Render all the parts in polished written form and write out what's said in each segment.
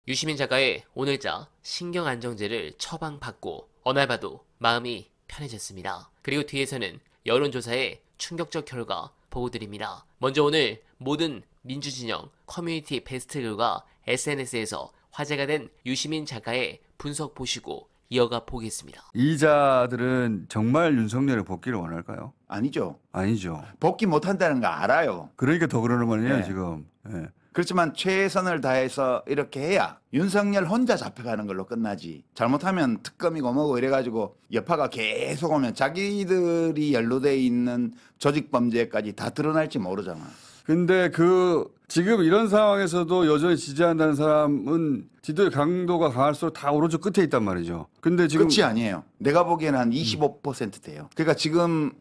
유시민 작가의 오늘자 신경안정제를 처방받고 어느 날 봐도 마음이 편해졌습니다. 그리고 뒤에서는 여론조사의 충격적 결과 보고드립니다. 먼저 오늘 모든 민주진영 커뮤니티 베스트글과 SNS에서 화제가 된 유시민 작가의 분석 보시고 이어가 보겠습니다. 이자들은 정말 윤석열의 복귀를 원할까요? 아니죠. 아니죠. 복귀 못한다는 거 알아요. 그러니까 더 그러는 거네요, 네. 지금. 네. 그렇지만 최선을 다해서 이렇게 해야 윤석열 혼자 잡혀가는 걸로 끝나지. 잘못하면 특검이고 뭐고 이래가지고 여파가 계속 오면 자기들이 연루돼 있는 조직범죄까지 다 드러날지 모르잖아. 근데 지금 이런 상황에서도 여전히 지지한다는 사람은 지도의 강도가 강할수록 다 오른쪽 끝에 있단 말이죠. 근데 지금 끝이 아니에요. 내가 보기에는 한 25% 돼요. 그러니까 지금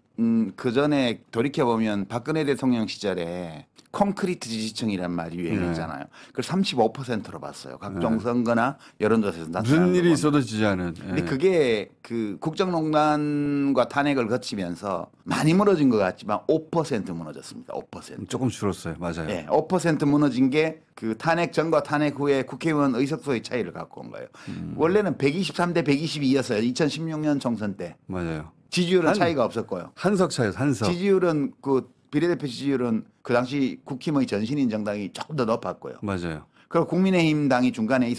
그 전에 돌이켜 보면 박근혜 대통령 시절에 콘크리트 지지층이란 말이 유행했잖아요. 그걸 35%로 봤어요. 각종 선거나 여론조사에서 나타나는 무슨 일이 건. 있어도 지지하는. 근데 그게 그 국정농단과 탄핵을 거치면서 많이 무너진 것 같지만 5% 무너졌습니다. 5%. 조금 줄었어요. 맞아요. 네, 5% 무너진 게 그 탄핵 전과 탄핵 후에 국회의원 의석수의 차이를 갖고 온 거예요. 원래는 123대 122였어요. 2016년 총선 때. 맞아요. 지지율은 차이가 없었고요. 한석 차이에서 한석. 지지율은 그 비례대표 지지율은 그 당시 국힘의 전신인 정당이 조금 더 높았고요. 맞아요. 그리고 국민의힘 당이 중간에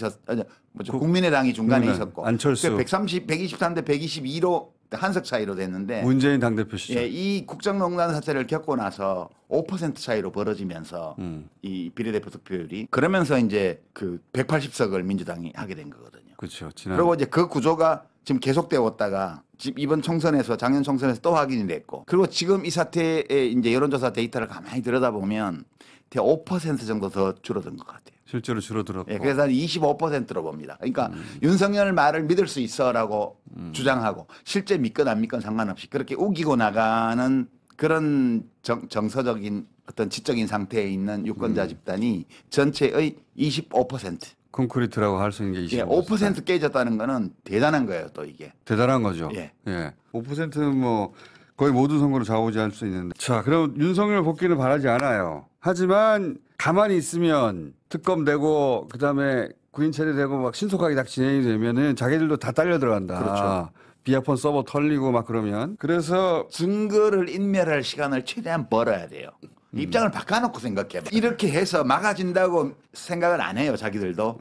국민의당이 중간에 있었고. 안철수. 123대 122로 한석 차이로 됐는데. 문재인 당대표 시절. 예, 이 국정농단 사태를 겪고 나서 5% 차이로 벌어지면서 이 비례대표 득표율이 그러면서 이제 그 180석을 민주당이 하게 된 거거든요. 그렇죠. 그리고 이제 그 구조가 지금 계속되어 왔다가 이번 총선에서 작년 총선에서 또 확인이 됐고 그리고 지금 이 사태의 이제 여론조사 데이터를 가만히 들여다보면 5% 정도 더 줄어든 것 같아요. 실제로 줄어들었고. 예, 그래서 한 25%로 봅니다. 그러니까 윤석열 말을 믿을 수 있어라고 주장하고 실제 믿건 안 믿건 상관없이 그렇게 우기고 나가는 그런 정서적인 어떤 지적인 상태에 있는 유권자 집단이 전체의 25%. 콘크리트라고 할 수 있는 게 25%. 예, 5% 깨졌다는 거는 대단한 거예요, 또 이게. 대단한 거죠. 예. 예. 5%는 뭐 거의 모든 선거를 좌우지할 수 있는데. 자, 그럼 윤석열 복귀는 바라지 않아요. 하지만 가만히 있으면 특검 되고 그다음에 구인 처리되고 막 신속하게 딱 진행이 되면은 자기들도 다 딸려 들어간다. 그렇죠. 비아폰 서버 털리고 막 그러면. 그래서 증거를 인멸할 시간을 최대한 벌어야 돼요. 입장을 바꿔놓고 생각해봐. 이렇게 해서 막아진다고 생각을 안 해요, 자기들도.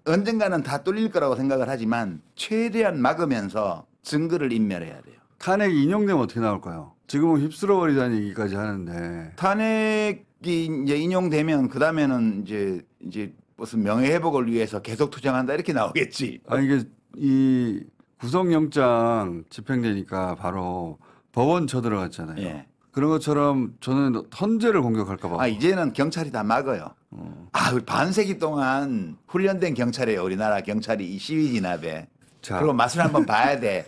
언젠가는 다 뚫릴 거라고 생각을 하지만 최대한 막으면서 증거를 인멸해야 돼요. 탄핵이 인용되면 어떻게 나올까요? 지금은 휩쓸어버리다는 얘기까지 하는데. 탄핵이 이제 인용되면 그 다음에는 이제 무슨 명예회복을 위해서 계속 투쟁한다 이렇게 나오겠지. 아니 이게 이 구속영장 집행되니까 바로 법원 쳐들어갔잖아요. 예. 그런 것처럼 저는 헌재를 공격할까 봐. 이제는 경찰이 다 막아요. 우리 반세기 동안 훈련된 경찰이에요. 우리나라 경찰이 이 시위 진압에. 자. 그리고 맛을 한번 봐야 돼.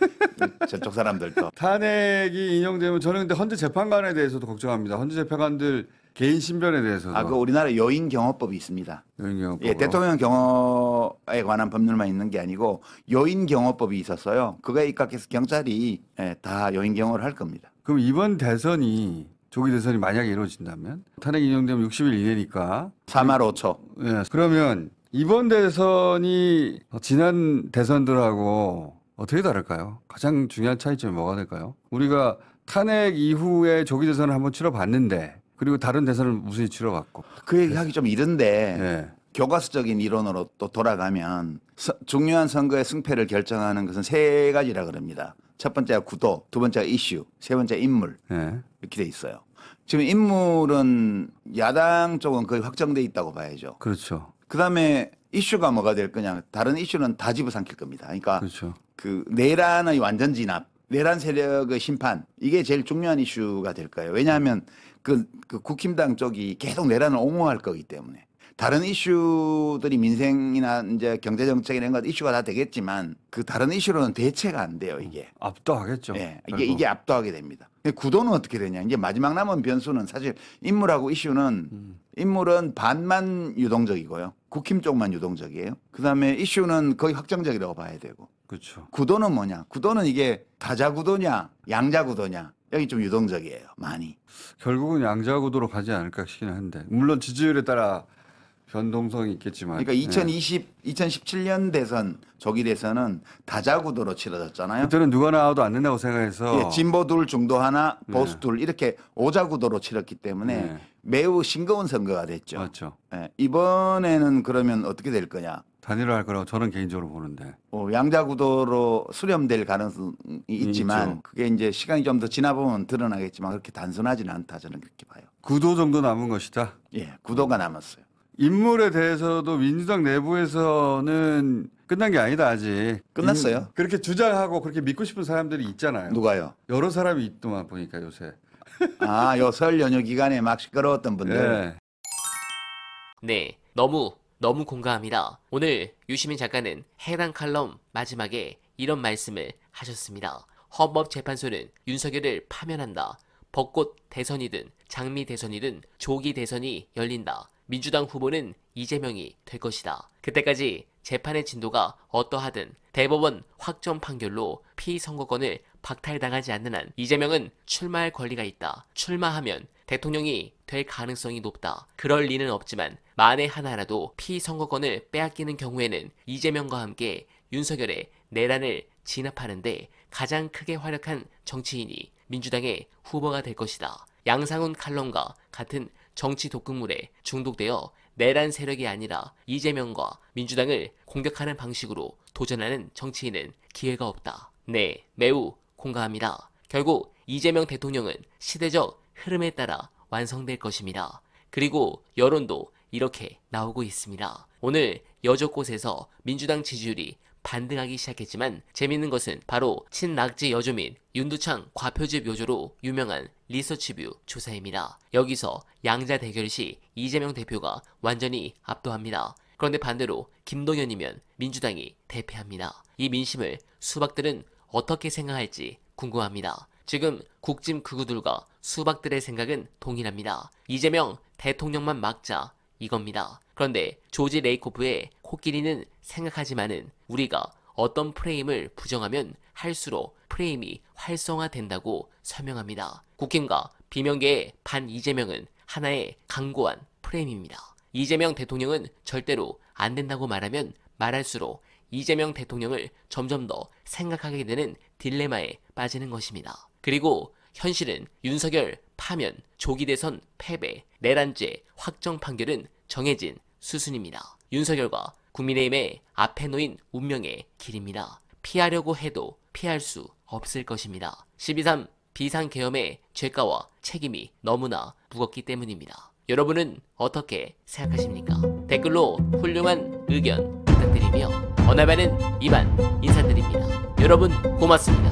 저쪽 사람들도. 탄핵이 인용되면 저는 근데 헌재 재판관에 대해서도 걱정합니다. 헌재 재판관들 개인 신변에 대해서도. 그 우리나라 요인 경호법이 있습니다. 요인 경호법. 예, 대통령 경호에 관한 법률만 있는 게 아니고 요인 경호법이 있었어요. 그거에 입각해서 경찰이 다 요인 경호를 할 겁니다. 그럼 이번 대선이 조기 대선이 만약에 이루어진다면 탄핵 인용되면 60일 이내니까 4말 5초. 예. 그러면 이번 대선이 지난 대선들하고 어떻게 다를까요? 가장 중요한 차이점이 뭐가 될까요? 우리가 탄핵 이후에 조기 대선을 한번 치러봤는데 그리고 다른 대선을 무수히 치러봤고 그 얘기하기 좀 이른데 예. 교과서적인 이론으로 또 돌아가면 중요한 선거의 승패를 결정하는 것은 세 가지라 그럽니다. 첫 번째가 구도, 두 번째가 이슈, 세 번째 인물 예. 이렇게 돼 있어요. 지금 인물은 야당 쪽은 거의 확정돼 있다고 봐야죠. 그렇죠. 그다음에 이슈가 뭐가 될 거냐? 다른 이슈는 다 집어삼킬 겁니다. 그러니까 그렇죠. 그 내란의 완전 진압, 내란 세력의 심판 이게 제일 중요한 이슈가 될 거예요. 왜냐하면 그 국힘당 쪽이 계속 내란을 옹호할 거기 때문에 다른 이슈들이 민생이나 이제 경제 정책이나 이런 것 이슈가 다 되겠지만 그 다른 이슈로는 대체가 안 돼요 이게. 압도하겠죠. 예, 이게 압도하게 됩니다. 구도는 어떻게 되냐? 이제 마지막 남은 변수는 사실 인물하고 이슈는 인물은 반만 유동적이고요. 국힘 쪽만 유동적이에요. 그다음에 이슈는 거의 확정적이라고 봐야 되고. 그렇죠. 구도는 뭐냐? 구도는 이게 다자 구도냐, 양자 구도냐. 여기 좀 유동적이에요. 많이. 결국은 양자 구도로 가지 않을까 싶기는 한데 물론 지지율에 따라 변동성이 있겠지만. 그러니까 2017년 대선 조기 대선은 다자구도로 치러졌잖아요. 그때는 누가 나와도 안 된다고 생각해서 예, 진보 둘, 중도 하나, 보수 둘 이렇게 오자구도로 치렀기 때문에 매우 싱거운 선거가 됐죠. 맞죠. 예, 이번에는 그러면 어떻게 될 거냐? 단일화할 거라고 저는 개인적으로 보는데. 양자구도로 수렴될 가능성이 있지만 있죠. 그게 이제 시간이 좀 더 지나 보면 드러나겠지만 그렇게 단순하지는 않다 저는 그렇게 봐요. 구도 정도 남은 것이다. 예, 구도가 남았어요. 인물에 대해서도 민주당 내부에서는 끝난 게 아니다 아직. 끝났어요. 그렇게 주장하고 그렇게 믿고 싶은 사람들이 있잖아요. 누가요? 여러 사람이 있더만 보니까 요새. 요 설 연휴 기간에 막 시끄러웠던 분들. 네. 네, 너무 공감합니다. 오늘 유시민 작가는 해당 칼럼 마지막에 이런 말씀을 하셨습니다. 헌법재판소는 윤석열을 파면한다. 벚꽃 대선이든 장미 대선이든 조기 대선이 열린다. 민주당 후보는 이재명이 될 것이다. 그때까지 재판의 진도가 어떠하든 대법원 확정 판결로 피선거권을 박탈당하지 않는 한 이재명은 출마할 권리가 있다. 출마하면 대통령이 될 가능성이 높다. 그럴 리는 없지만 만에 하나라도 피선거권을 빼앗기는 경우에는 이재명과 함께 윤석열의 내란을 진압하는데 가장 크게 활약한 정치인이 민주당의 후보가 될 것이다. 양상훈 칼럼과 같은 정치 독극물에 중독되어 내란 세력이 아니라 이재명과 민주당을 공격하는 방식으로 도전하는 정치인은 기회가 없다. 네, 매우 공감합니다. 결국 이재명 대통령은 시대적 흐름에 따라 완성될 것입니다. 그리고 여론도 이렇게 나오고 있습니다. 오늘 여러 곳에서 민주당 지지율이 반등하기 시작했지만 재밌는 것은 바로 친낙지 여조민 윤두창 과표집 여조로 유명한 리서치뷰 조사입니다. 여기서 양자 대결 시 이재명 대표가 완전히 압도합니다. 그런데 반대로 김동연이면 민주당이 대패합니다. 이 민심을 수박들은 어떻게 생각할지 궁금합니다. 지금 국짐 극우들과 수박들의 생각은 동일합니다. 이재명 대통령만 막자 이겁니다. 그런데 조지 레이코프의 코끼리는 생각하지만은 우리가 어떤 프레임을 부정하면 할수록 프레임이 활성화된다고 설명합니다. 국힘과 비명계의 반 이재명은 하나의 강고한 프레임입니다. 이재명 대통령은 절대로 안 된다고 말하면 말할수록 이재명 대통령을 점점 더 생각하게 되는 딜레마에 빠지는 것입니다. 그리고 현실은 윤석열 파면, 조기 대선 패배, 내란죄 확정 판결은 정해진 수순입니다. 윤석열과 국민의힘의 앞에 놓인 운명의 길입니다. 피하려고 해도 피할 수 없을 것입니다. 12.3 비상계엄의 죄가와 책임이 너무나 무겁기 때문입니다. 여러분은 어떻게 생각하십니까? 댓글로 훌륭한 의견 부탁드리며 어나바는 이만 인사드립니다. 여러분 고맙습니다.